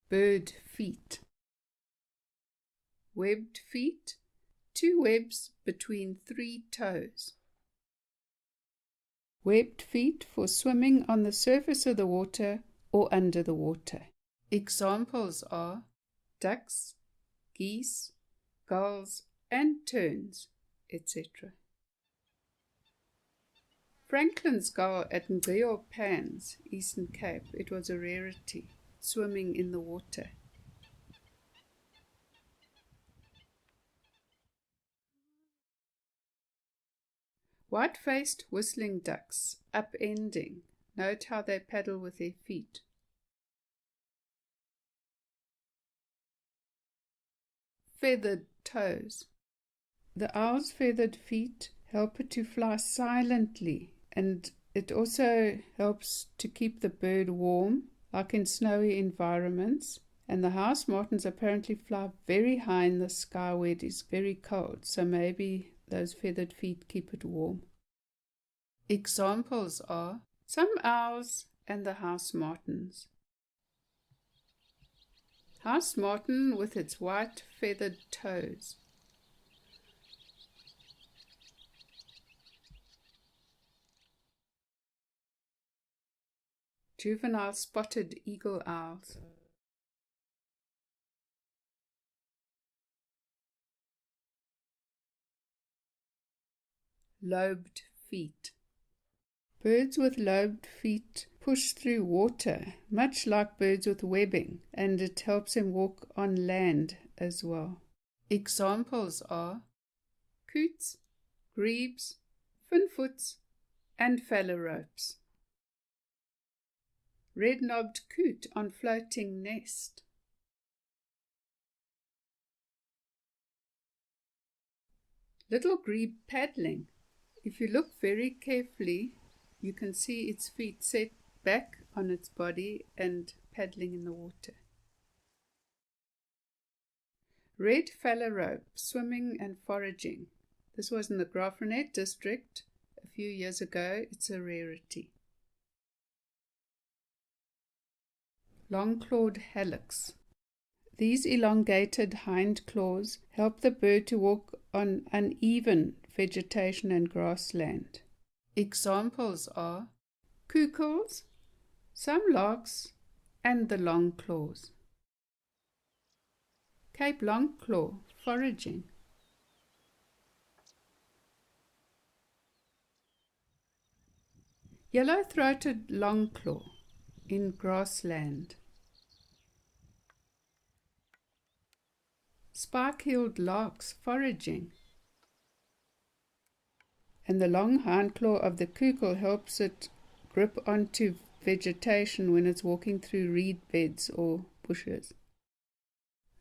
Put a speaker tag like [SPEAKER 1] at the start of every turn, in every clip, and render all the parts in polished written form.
[SPEAKER 1] Bird feet. Webbed feet, 2 webs between 3 toes. Webbed feet for swimming on the surface of the water or under the water. Examples are ducks, geese, gulls, and terns, etc. Franklin's gull at Ngio Pans, Eastern Cape, it was a rarity, swimming in the water. White-faced whistling ducks, upending. Note how they paddle with their feet. Feathered toes. The owl's feathered feet help it to fly silently, and it also helps to keep the bird warm, like in snowy environments. And the house martins apparently fly very high in the sky where it is very cold, so maybe those feathered feet keep it warm. Examples are some owls and the house martins. House martin with its white feathered toes. Juvenile spotted eagle owls. Lobed feet. Birds with lobed feet push through water, much like birds with webbing, and it helps them walk on land as well. Examples are coots, grebes, finfoots, and phalaropes. Red-knobbed coot on floating nest. Little grebe paddling. If you look very carefully, you can see its feet set back on its body and paddling in the water. Red phalarope, swimming and foraging. This was in the Graaff-Reinet district a few years ago. It's a rarity. Long-clawed hallux. These elongated hind claws help the bird to walk on uneven vegetation and grassland. Examples are kukels, some larks, and the long claws. Cape longclaw, foraging. Yellow-throated longclaw in grassland. Spike-heeled larks foraging. And the long hindclaw of the kukel helps it grip onto vegetation when it's walking through reed beds or bushes.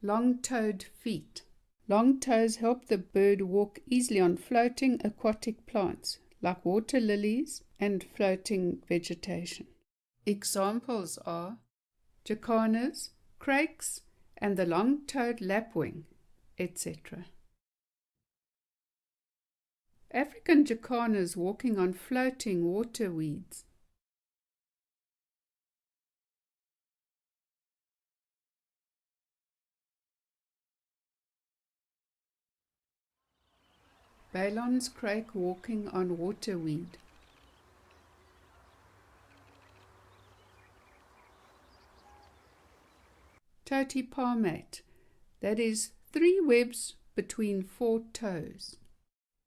[SPEAKER 1] Long-toed feet. Long toes help the bird walk easily on floating aquatic plants like water lilies and floating vegetation. Examples are jacanas, crakes, and the long-toed lapwing, etc. African jacanas walking on floating water weeds. Balon's crake walking on waterweed. Totipalmate, that is 3 webs between 4 toes.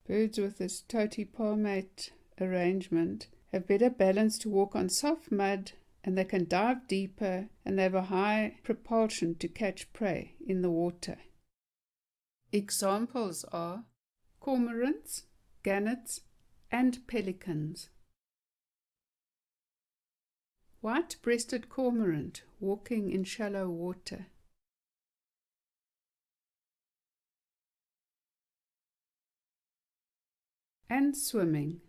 [SPEAKER 1] Birds with this totipalmate arrangement have better balance to walk on soft mud, and they can dive deeper, and they have a high propulsion to catch prey in the water. Examples are cormorants, gannets, and pelicans. White-breasted cormorant walking in shallow water. And swimming.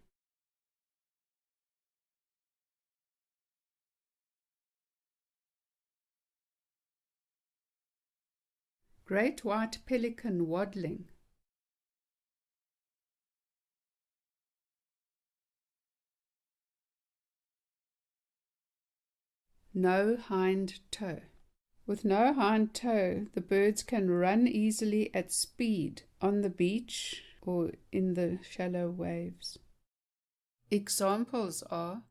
[SPEAKER 1] Great white pelican waddling. No hind toe. With no hind toe, the birds can run easily at speed on the beach or in the shallow waves. Examples are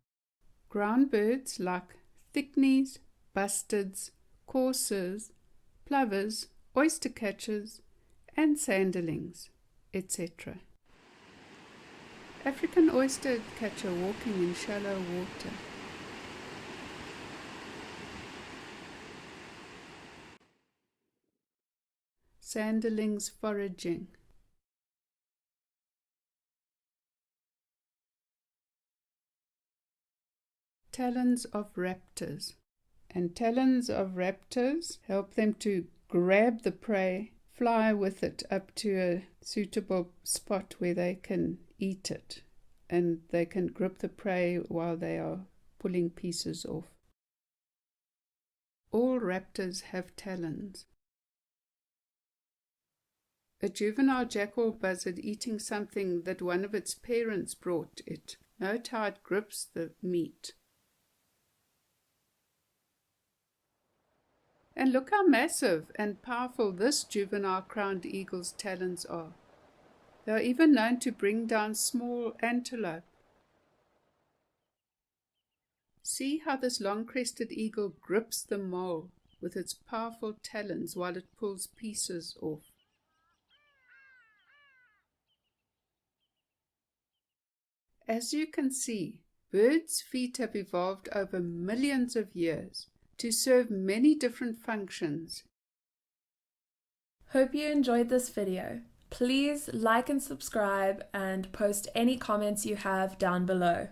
[SPEAKER 1] ground birds like thickneys, bustards, coursers, plovers, oystercatchers, and sanderlings, etc. African oystercatcher walking in shallow water. Sanderlings foraging. Talons of raptors. And talons of raptors help them to grab the prey, fly with it up to a suitable spot where they can eat it, and they can grip the prey while they are pulling pieces off. All raptors have talons. A juvenile jackal buzzard eating something that one of its parents brought it. Note how it grips the meat. And look how massive and powerful this juvenile crowned eagle's talons are. They are even known to bring down small antelope. See how this long-crested eagle grips the mole with its powerful talons while it pulls pieces off. As you can see, birds' feet have evolved over millions of years to serve many different functions.
[SPEAKER 2] Hope you enjoyed this video. Please like and subscribe and post any comments you have down below.